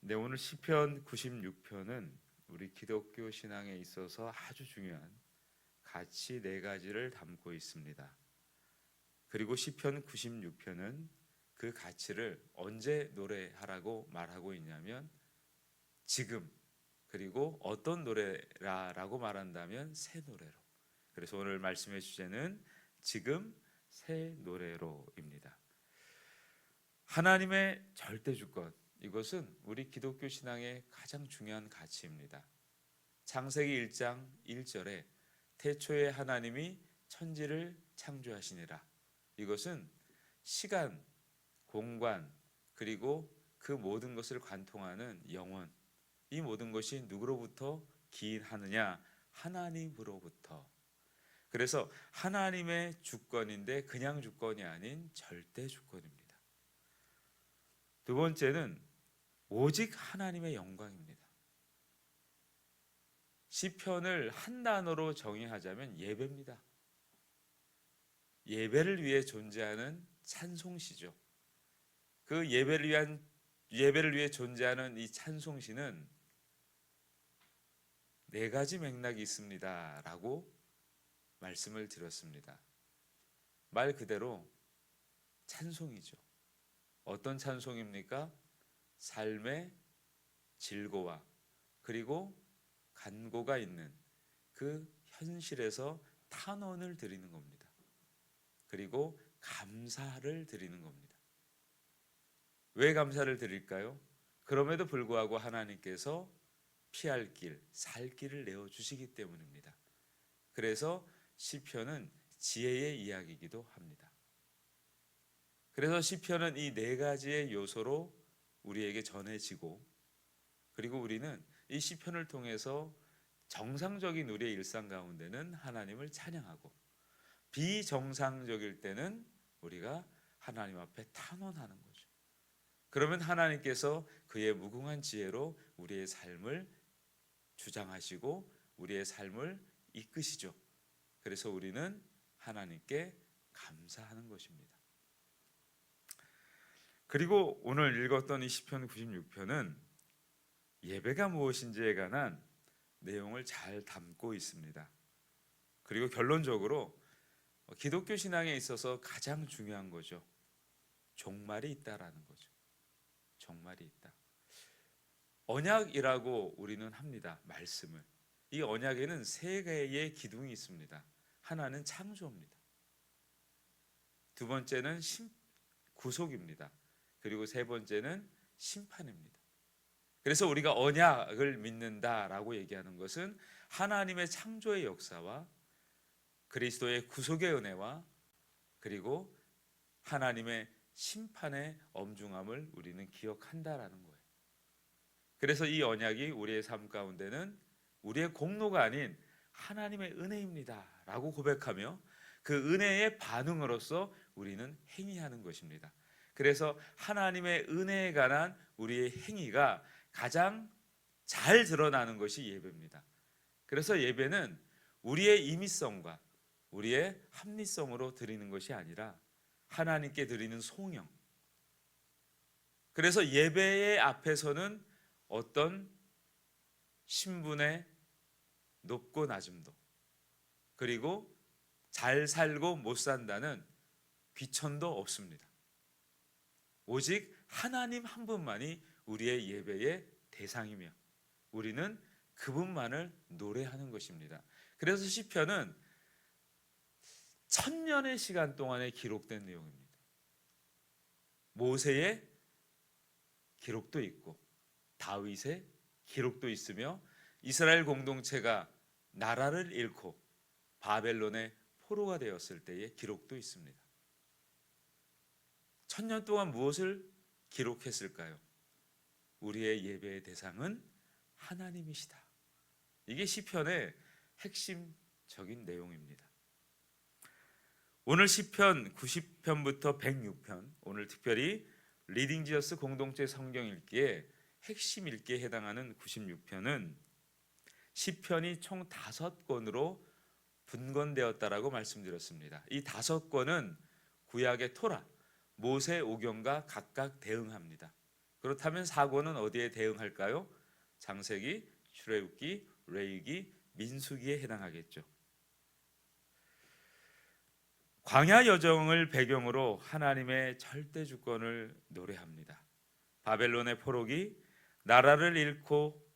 네, 오늘 시편 96편은 우리 기독교 신앙에 있어서 아주 중요한 가치 네 가지를 담고 있습니다. 그리고 시편 96편은 그 가치를 언제 노래하라고 말하고 있냐면 지금, 그리고 어떤 노래라라고 말한다면 새 노래로. 그래서 오늘 말씀의 주제는 지금 새 노래로입니다. 하나님의 절대 주권, 이것은 우리 기독교 신앙의 가장 중요한 가치입니다. 창세기 1장 1절에 태초에 하나님이 천지를 창조하시니라. 이것은 시간, 공간, 그리고 그 모든 것을 관통하는 영원, 이 모든 것이 누구로부터 기인하느냐? 하나님으로부터. 그래서 하나님의 주권인데 그냥 주권이 아닌 절대 주권입니다. 두 번째는 오직 하나님의 영광입니다. 시편을 한 단어로 정의하자면 예배입니다. 예배를 위해 존재하는 찬송시죠. 그 예배를 위해 존재하는 이 찬송시는 네 가지 맥락이 있습니다라고 말씀을 드렸습니다. 말 그대로 찬송이죠. 어떤 찬송입니까? 삶의 질고와 그리고 간고가 있는 그 현실에서 탄원을 드리는 겁니다. 그리고 감사를 드리는 겁니다. 왜 감사를 드릴까요? 그럼에도 불구하고 하나님께서 피할 길, 살 길을 내어주시기 때문입니다. 그래서 시편은 지혜의 이야기이기도 합니다. 그래서 시편은 이 네 가지의 요소로 우리에게 전해지고, 그리고 우리는 이 시편을 통해서 정상적인 우리의 일상 가운데는 하나님을 찬양하고, 비정상적일 때는 우리가 하나님 앞에 탄원하는 거죠. 그러면 하나님께서 그의 무궁한 지혜로 우리의 삶을 주장하시고 우리의 삶을 이끄시죠. 그래서 우리는 하나님께 감사하는 것입니다. 그리고 오늘 읽었던 이 시편 96편은 예배가 무엇인지에 관한 내용을 잘 담고 있습니다. 그리고 결론적으로 기독교 신앙에 있어서 가장 중요한 거죠. 종말이 있다라는 거죠. 종말이 있다. 언약이라고 우리는 합니다. 말씀을. 이 언약에는 세 개의 기둥이 있습니다. 하나는 창조입니다. 두 번째는 구속입니다. 그리고 세 번째는 심판입니다. 그래서 우리가 언약을 믿는다라고 얘기하는 것은 하나님의 창조의 역사와 그리스도의 구속의 은혜와 그리고 하나님의 심판의 엄중함을 우리는 기억한다라는 거예요. 그래서 이 언약이 우리의 삶 가운데는 우리의 공로가 아닌 하나님의 은혜입니다 라고 고백하며 그 은혜의 반응으로서 우리는 행위하는 것입니다. 그래서 하나님의 은혜에 관한 우리의 행위가 가장 잘 드러나는 것이 예배입니다. 그래서 예배는 우리의 임의성과 우리의 합리성으로 드리는 것이 아니라 하나님께 드리는 송영. 그래서 예배의 앞에서는 어떤 신분의 높고 낮음도, 그리고 잘 살고 못 산다는 귀천도 없습니다. 오직 하나님 한 분만이 우리의 예배의 대상이며 우리는 그분만을 노래하는 것입니다. 그래서 시편은 1000년의 시간 동안에 기록된 내용입니다. 모세의 기록도 있고 다윗의 기록도 있으며 이스라엘 공동체가 나라를 잃고 바벨론의 포로가 되었을 때의 기록도 있습니다. 1000년 동안 무엇을 기록했을까요? 우리의 예배의 대상은 하나님이시다. 이게 시편의 핵심적인 내용입니다. 오늘 시편 90편부터 106편, 오늘 특별히 리딩 지어스 공동체 성경 읽기에 핵심 읽기에 해당하는 96편은 시편이 총 5권으로 분권되었다라고 말씀드렸습니다. 이 5권은 구약의 토라, 모세 오경과 각각 대응합니다. 그렇다면 사고는 어디에 대응할까요? 창세기, 출애굽기, 레위기, 민수기에 해당하겠죠. 광야 여정을 배경으로 하나님의 절대 주권을 노래합니다. 바벨론의 포로기, 나라를 잃고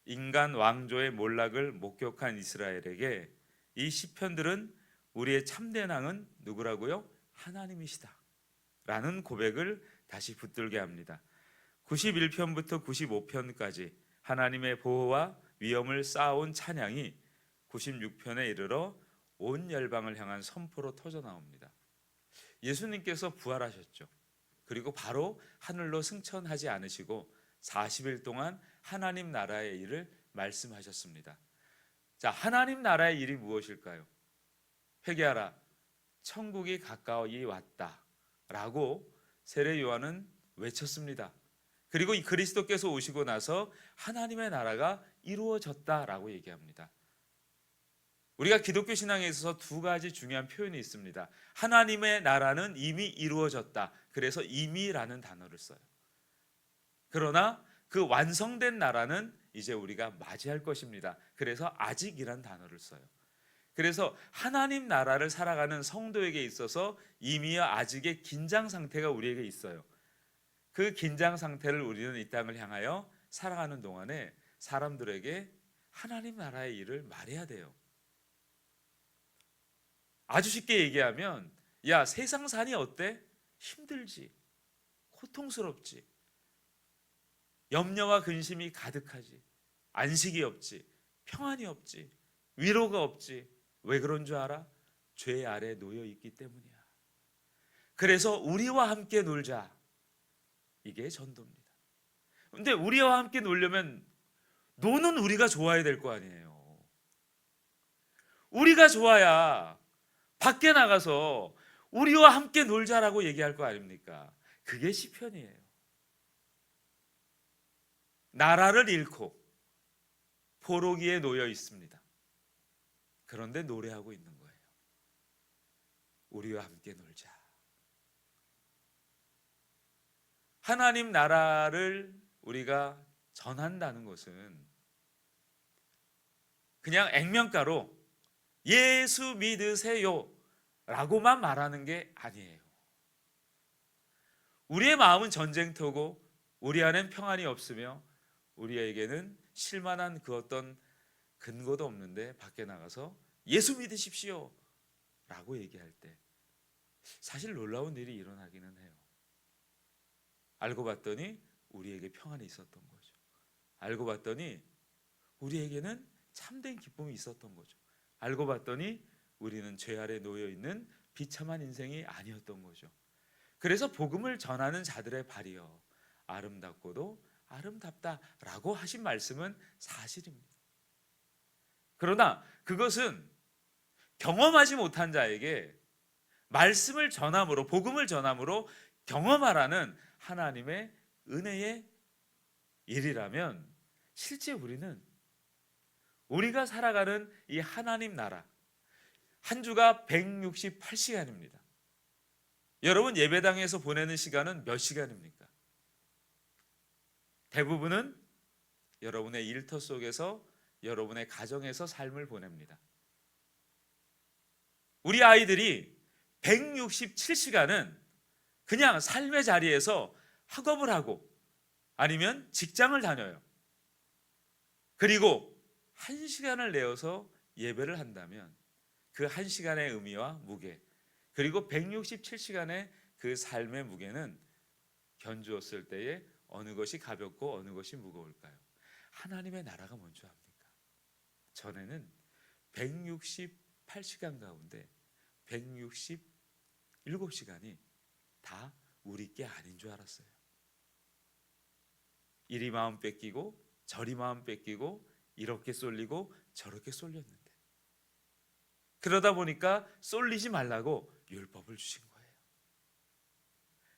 인간 왕조의 몰락을 목격한 이스라엘에게 이 시편들은 우리의 참된 왕은 누구라고요? 하나님이시다 라는 고백을 다시 붙들게 합니다. 91편부터 95편까지 하나님의 보호와 위엄을 쌓아온 찬양이 96편에 이르러 온 열방을 향한 선포로 터져 나옵니다. 예수님께서 부활하셨죠. 그리고 바로 하늘로 승천하지 않으시고 40일 동안 하나님 나라의 일을 말씀하셨습니다. 자, 하나님 나라의 일이 무엇일까요? 회개하라, 천국이 가까이 왔다 라고 세례 요한은 외쳤습니다. 그리고 이 그리스도께서 오시고 나서 하나님의 나라가 이루어졌다라고 얘기합니다. 우리가 기독교 신앙에 있어서 두 가지 중요한 표현이 있습니다. 하나님의 나라는 이미 이루어졌다. 그래서 이미라는 단어를 써요. 그러나 그 완성된 나라는 이제 우리가 맞이할 것입니다. 그래서 아직이란 단어를 써요. 그래서 하나님 나라를 살아가는 성도에게 있어서 이미와 아직의 긴장 상태가 우리에게 있어요. 그 긴장 상태를 우리는 이 땅을 향하여 살아가는 동안에 사람들에게 하나님 나라의 일을 말해야 돼요. 아주 쉽게 얘기하면, 야, 세상 산이 어때? 힘들지, 고통스럽지, 염려와 근심이 가득하지, 안식이 없지, 평안이 없지, 위로가 없지. 왜 그런 줄 알아? 죄 아래 놓여 있기 때문이야. 그래서 우리와 함께 놀자. 이게 전도입니다. 근데 우리와 함께 놀려면 노는 우리가 좋아야 될 거 아니에요. 우리가 좋아야 밖에 나가서 우리와 함께 놀자라고 얘기할 거 아닙니까? 그게 시편이에요. 나라를 잃고 포로기에 놓여 있습니다. 그런데 노래하고 있는 거예요. 우리와 함께 놀자. 하나님 나라를 우리가 전한다는 것은 그냥 액면가로 예수 믿으세요 라고만 말하는 게 아니에요. 우리의 마음은 전쟁터고 우리 안엔 평안이 없으며 우리에게는 실만한 그 어떤 근거도 없는데 밖에 나가서 예수 믿으십시오 라고 얘기할 때 사실 놀라운 일이 일어나기는 해요. 알고 봤더니 우리에게 평안이 있었던 거죠. 알고 봤더니 우리에게는 참된 기쁨이 있었던 거죠. 알고 봤더니 우리는 죄 아래 놓여 있는 비참한 인생이 아니었던 거죠. 그래서 복음을 전하는 자들의 발이여 아름답고도 아름답다라고 하신 말씀은 사실입니다. 그러나 그것은 경험하지 못한 자에게 말씀을 전함으로, 복음을 전함으로 경험하라는 하나님의 은혜의 일이라면 실제 우리는 우리가 살아가는 이 하나님 나라, 한 주가 168시간입니다. 여러분 예배당에서 보내는 시간은 몇 시간입니까? 대부분은 여러분의 일터 속에서, 여러분의 가정에서 삶을 보냅니다. 우리 아이들이 167시간은 그냥 삶의 자리에서 학업을 하고 아니면 직장을 다녀요. 그리고 1시간을 내어서 예배를 한다면 그 1시간의 의미와 무게, 그리고 167시간의 그 삶의 무게는 견주었을 때에 어느 것이 가볍고 어느 것이 무거울까요? 하나님의 나라가 뭔지 압니까? 전에는 168시간 가운데 167시간이 다 우리 게 아닌 줄 알았어요. 이리 마음 뺏기고 저리 마음 뺏기고 이렇게 쏠리고 저렇게 쏠렸는데, 그러다 보니까 쏠리지 말라고 율법을 주신 거예요.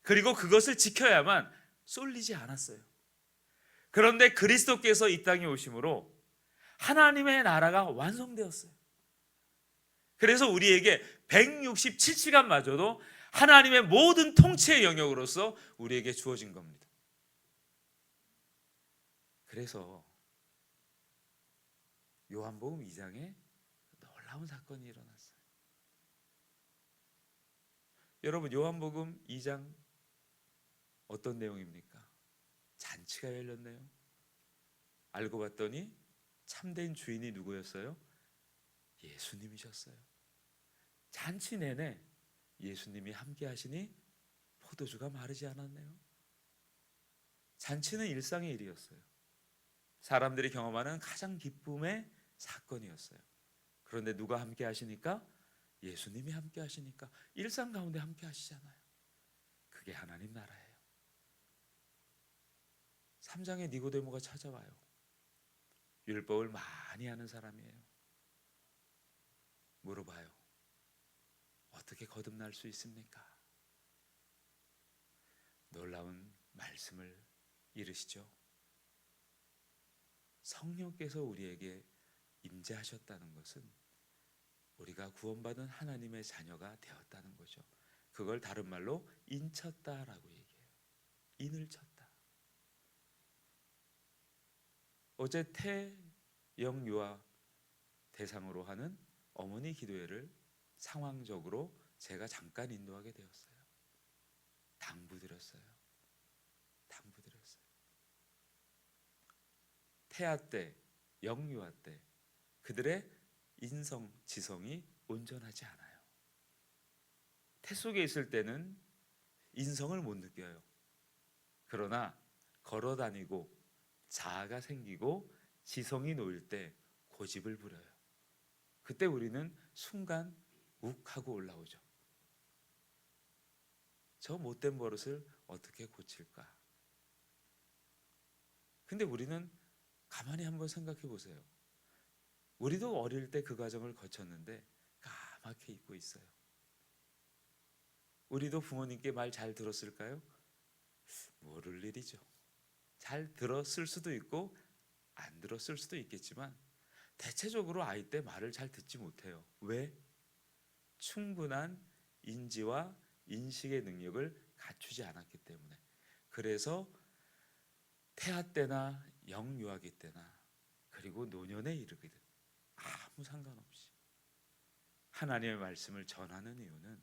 그리고 그것을 지켜야만 쏠리지 않았어요. 그런데 그리스도께서 이 땅에 오심으로 하나님의 나라가 완성되었어요. 그래서 우리에게 167시간마저도 하나님의 모든 통치의 영역으로서 우리에게 주어진 겁니다. 그래서 요한복음 2장에 놀라운 사건이 일어났어요. 여러분, 요한복음 2장 어떤 내용입니까? 잔치가 열렸네요. 알고 봤더니 참된 주인이 누구였어요? 예수님이셨어요. 잔치 내내 예수님이 함께 하시니 포도주가 마르지 않았네요. 잔치는 일상의 일이었어요. 사람들이 경험하는 가장 기쁨의 사건이었어요. 그런데 누가 함께 하시니까? 예수님이 함께 하시니까 일상 가운데 함께 하시잖아요. 그게 하나님 나라예요. 3장에 니고데모가 찾아와요. 율법을 많이 아는 사람이에요. 물어봐요. 어떻게 거듭날 수 있습니까? 놀라운 말씀을 이르시죠. 성령께서 우리에게 임재하셨다는 것은 우리가 구원받은 하나님의 자녀가 되었다는 거죠. 그걸 다른 말로 인쳤다라고 얘기해요. 인을 쳤다. 어제 태영유아 대상으로 하는 어머니 기도회를 상황적으로 제가 잠깐 인도하게 되었어요. 당부드렸어요. 태아 때, 영유아 때 그들의 인성, 지성이 온전하지 않아요. 태 속에 있을 때는 인성을 못 느껴요. 그러나 걸어다니고 자아가 생기고 지성이 놓일 때 고집을 부려요. 그때 우리는 순간 욱하고 올라오죠. 저 못된 버릇을 어떻게 고칠까? 근데 우리는 가만히 한번 생각해 보세요. 우리도 어릴 때 그 과정을 거쳤는데 까맣게 잊고 있어요. 우리도 부모님께 말 잘 들었을까요? 모를 일이죠. 잘 들었을 수도 있고 안 들었을 수도 있겠지만 대체적으로 아이 때 말을 잘 듣지 못해요. 왜? 충분한 인지와 인식의 능력을 갖추지 않았기 때문에. 그래서 태아 때나 영유아기 때나 그리고 노년에 이르기든 아무 상관없이 하나님의 말씀을 전하는 이유는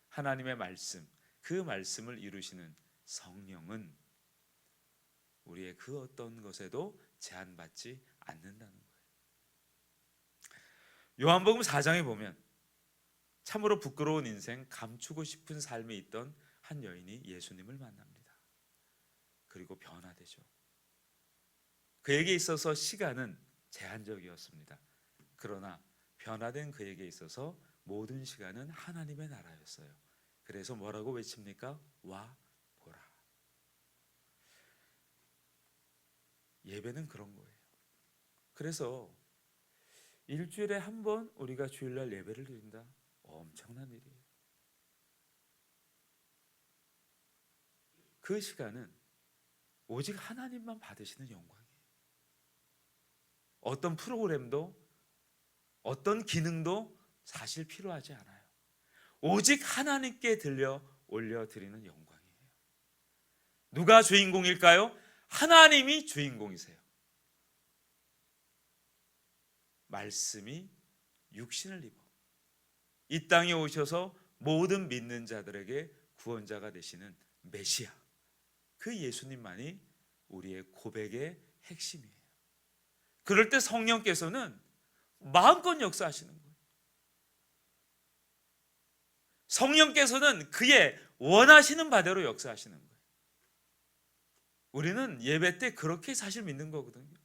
하나님의 말씀, 그 말씀을 이루시는 성령은 우리의 그 어떤 것에도 제한받지 않는다는 거예요. 요한복음 4장에 보면 참으로 부끄러운 인생, 감추고 싶은 삶에 있던 한 여인이 예수님을 만납니다. 그리고 변화되죠. 그에게 있어서 시간은 제한적이었습니다. 그러나 변화된 그에게 있어서 모든 시간은 하나님의 나라였어요. 그래서 뭐라고 외칩니까? 와 보라. 예배는 그런 거예요. 그래서 일주일에 한 번 우리가 주일날 예배를 드린다. 엄청난 일이에요. 그 시간은 오직 하나님만 받으시는 영광이에요. 어떤 프로그램도 어떤 기능도 사실 필요하지 않아요. 오직 하나님께 들려 올려드리는 영광이에요. 누가 주인공일까요? 하나님이 주인공이세요. 말씀이 육신을 입어 이 땅에 오셔서 모든 믿는 자들에게 구원자가 되시는 메시아, 그 예수님만이 우리의 고백의 핵심이에요. 그럴 때 성령께서는 마음껏 역사하시는 거예요. 성령께서는 그의 원하시는 바대로 역사하시는 거예요. 우리는 예배 때 그렇게 사실 믿는 거거든요.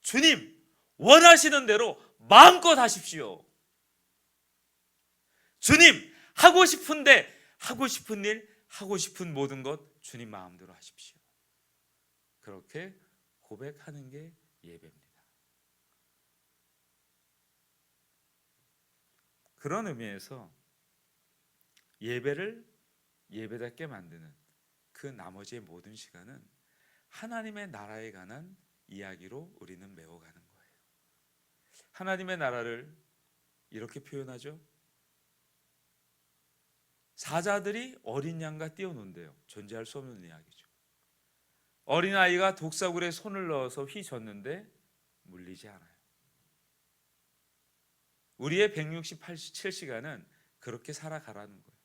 주님, 원하시는 대로 마음껏 하십시오. 주님, 하고 싶은데 하고 싶은 일, 하고 싶은 모든 것 주님 마음대로 하십시오. 그렇게 고백하는 게 예배입니다. 그런 의미에서 예배를 예배답게 만드는 그 나머지의 모든 시간은 하나님의 나라에 관한 이야기로 우리는 메워가는 거예요. 하나님의 나라를 이렇게 표현하죠. 사자들이 어린 양과 뛰어논대요. 존재할 수 없는 이야기죠. 어린아이가 독사굴에 손을 넣어서 휘젓는데 물리지 않아요. 우리의 167시간은 그렇게 살아가라는 거예요.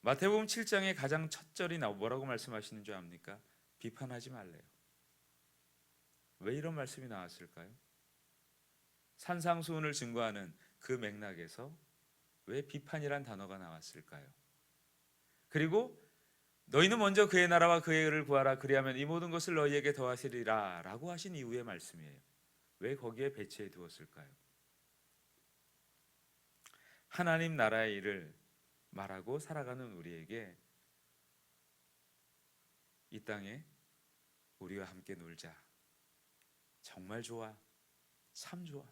마태복음 7장의 가장 첫 절이 뭐라고 말씀하시는 줄 압니까? 비판하지 말래요. 왜 이런 말씀이 나왔을까요? 산상수훈을 증거하는 그 맥락에서 왜 비판이란 단어가 나왔을까요? 그리고 너희는 먼저 그의 나라와 그의 의를 구하라, 그리하면 이 모든 것을 너희에게 더하시리라 라고 하신 이후의 말씀이에요. 왜 거기에 배치해 두었을까요? 하나님 나라의 일을 말하고 살아가는 우리에게 이 땅에 우리와 함께 놀자, 정말 좋아, 참 좋아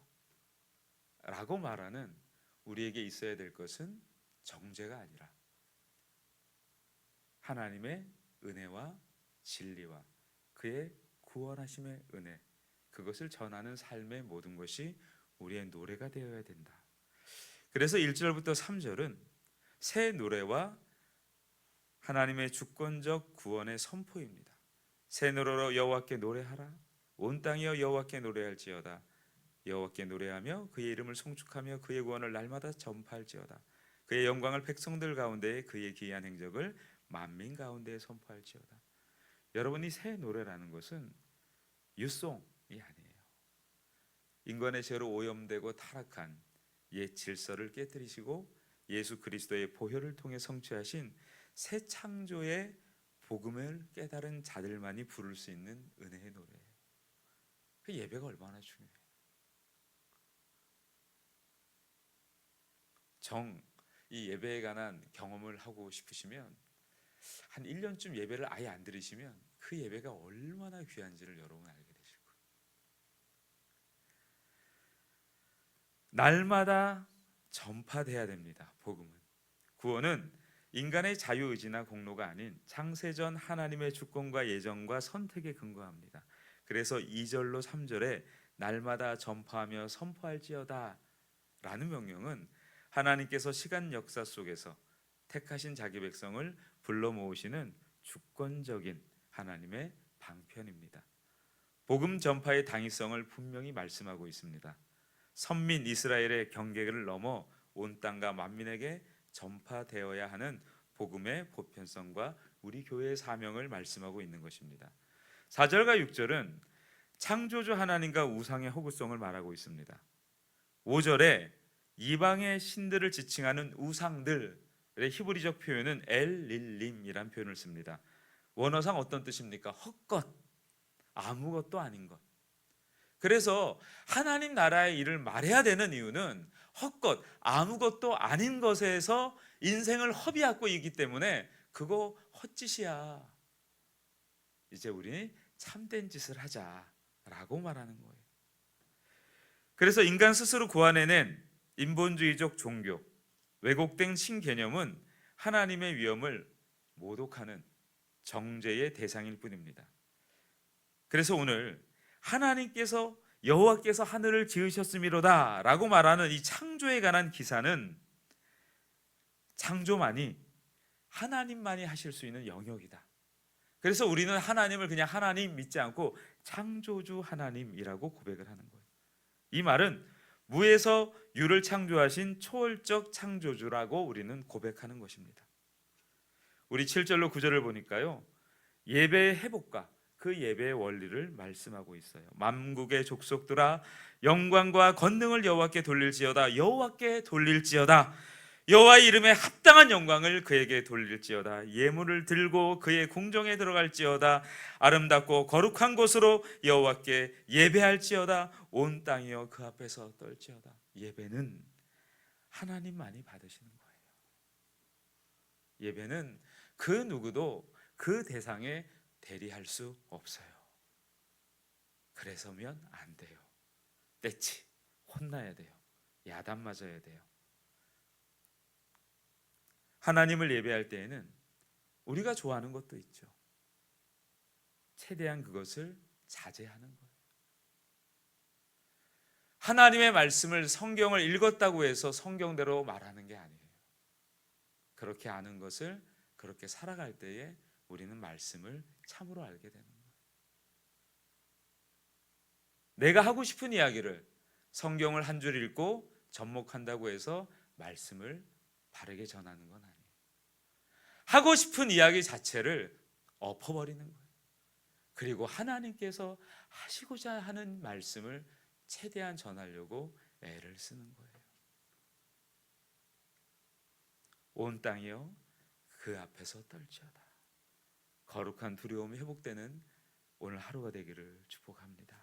라고 말하는 우리에게 있어야 될 것은 정죄가 아니라 하나님의 은혜와 진리와 그의 구원하심의 은혜, 그것을 전하는 삶의 모든 것이 우리의 노래가 되어야 된다. 그래서 1절부터 3절은 새 노래와 하나님의 주권적 구원의 선포입니다. 새 노래로 여호와께 노래하라. 온 땅이여 여호와께 노래할지어다. 여호와께 노래하며 그의 이름을 송축하며 그의 구원을 날마다 전파할지어다. 그의 영광을 백성들 가운데에 그의 기이한 행적을 만민 가운데에 선포할지어다. 여러분, 이 새 노래라는 것은 유송이 아니에요. 인간의 죄로 오염되고 타락한 옛 질서를 깨뜨리시고 예수 그리스도의 보혈을 통해 성취하신 새 창조의 복음을 깨달은 자들만이 부를 수 있는 은혜의 노래예요. 그 예배가 얼마나 중요해요. 이 예배에 관한 경험을 하고 싶으시면 한 1년쯤 예배를 아예 안 들으시면 그 예배가 얼마나 귀한지를 여러분 알게 되실 거예요. 날마다 전파돼야 됩니다. 복음은, 구원은 인간의 자유의지나 공로가 아닌 창세전 하나님의 주권과 예정과 선택에 근거합니다. 그래서 2절로 3절에 날마다 전파하며 선포할지어다 라는 명령은 하나님께서 시간 역사 속에서 택하신 자기 백성을 불러 모으시는 주권적인 하나님의 방편입니다. 복음 전파의 당위성을 분명히 말씀하고 있습니다. 선민 이스라엘의 경계를 넘어 온 땅과 만민에게 전파되어야 하는 복음의 보편성과 우리 교회의 사명을 말씀하고 있는 것입니다. 4절과 6절은 창조주 하나님과 우상의 허구성을 말하고 있습니다. 5절에 이방의 신들을 지칭하는 우상들의 히브리적 표현은 엘릴림이란 표현을 씁니다. 원어상 어떤 뜻입니까? 헛것, 아무것도 아닌 것. 그래서 하나님 나라의 일을 말해야 되는 이유는 헛것, 아무것도 아닌 것에서 인생을 허비하고 있기 때문에 그거 헛짓이야. 이제 우리 참된 짓을 하자라고 말하는 거예요. 그래서 인간 스스로 구안해낸 인본주의적 종교, 왜곡된 신개념은 하나님의 위엄을 모독하는 정죄의 대상일 뿐입니다. 그래서 오늘 하나님께서 여호와께서 하늘을 지으셨음이로다 라고 말하는 이 창조에 관한 기사는 창조만이 하나님만이 하실 수 있는 영역이다. 그래서 우리는 하나님을 그냥 하나님 믿지 않고 창조주 하나님이라고 고백을 하는 거예요. 이 말은 무에서 유를 창조하신 초월적 창조주라고 우리는 고백하는 것입니다. 우리 7절로 9절을 보니까요, 예배의 회복과 그 예배의 원리를 말씀하고 있어요. 만국의 족속들아 영광과 권능을 여호와께 돌릴지어다. 여호와께 돌릴지어다. 여호와의 이름에 합당한 영광을 그에게 돌릴지어다. 예물을 들고 그의 궁정에 들어갈지어다. 아름답고 거룩한 곳으로 여호와께 예배할지어다. 온 땅이여 그 앞에서 떨지어다. 예배는 하나님만이 받으시는 거예요. 예배는 그 누구도 그 대상에 대리할 수 없어요. 그래서면 안 돼요. 떼치, 혼나야 돼요. 야단 맞아야 돼요. 하나님을 예배할 때에는 우리가 좋아하는 것도 있죠. 최대한 그것을 자제하는 거예요. 하나님의 말씀을, 성경을 읽었다고 해서 성경대로 말하는 게 아니에요. 그렇게 아는 것을 그렇게 살아갈 때에 우리는 말씀을 참으로 알게 되는 거예요. 내가 하고 싶은 이야기를 성경을 한 줄 읽고 접목한다고 해서 말씀을 바르게 전하는 건 아니에요. 하고 싶은 이야기 자체를 엎어버리는 거예요. 그리고 하나님께서 하시고자 하는 말씀을 최대한 전하려고 애를 쓰는 거예요. 온 땅이여 그 앞에서 떨지어다. 거룩한 두려움이 회복되는 오늘 하루가 되기를 축복합니다.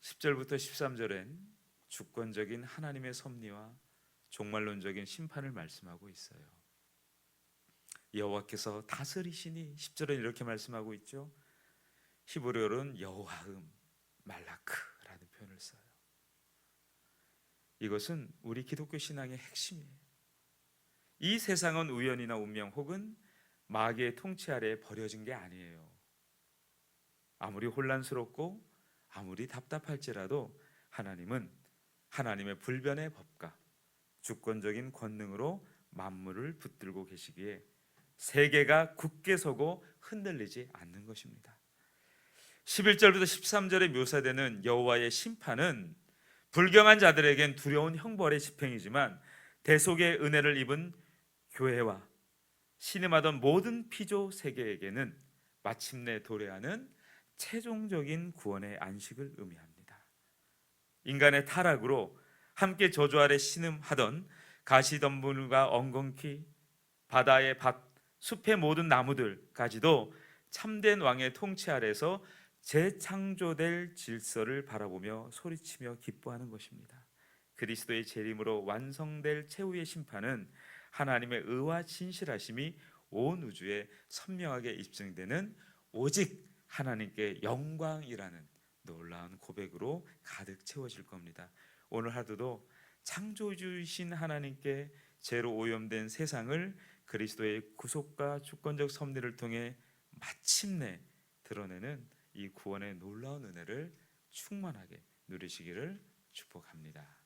10절부터 13절엔 주권적인 하나님의 섭리와 종말론적인 심판을 말씀하고 있어요. 여호와께서 다스리시니 10절은 이렇게 말씀하고 있죠. 히브리어로는 여호와흠 말라크라는 표현을 써요. 이것은 우리 기독교 신앙의 핵심이에요. 이 세상은 우연이나 운명 혹은 마귀의 통치 아래에 버려진 게 아니에요. 아무리 혼란스럽고 아무리 답답할지라도 하나님은 하나님의 불변의 법과 주권적인 권능으로 만물을 붙들고 계시기에 세계가 굳게 서고 흔들리지 않는 것입니다. 11절부터 13절에 묘사되는 여호와의 심판은 불경한 자들에겐 두려운 형벌의 집행이지만 대속의 은혜를 입은 교회와 신음하던 모든 피조 세계에게는 마침내 도래하는 최종적인 구원의 안식을 의미합니다. 인간의 타락으로 함께 저주 아래 신음하던 가시덤불과 엉겅퀴, 바다의 밭, 숲의 모든 나무들까지도 참된 왕의 통치 아래서 재창조될 질서를 바라보며 소리치며 기뻐하는 것입니다. 그리스도의 재림으로 완성될 최후의 심판은 하나님의 의와 진실하심이 온 우주에 선명하게 입증되는 오직 하나님께 영광이라는 놀라운 고백으로 가득 채워질 겁니다. 오늘 하루도 창조주이신 하나님께 죄로 오염된 세상을 그리스도의 구속과 주권적 섭리를 통해 마침내 드러내는 이 구원의 놀라운 은혜를 충만하게 누리시기를 축복합니다.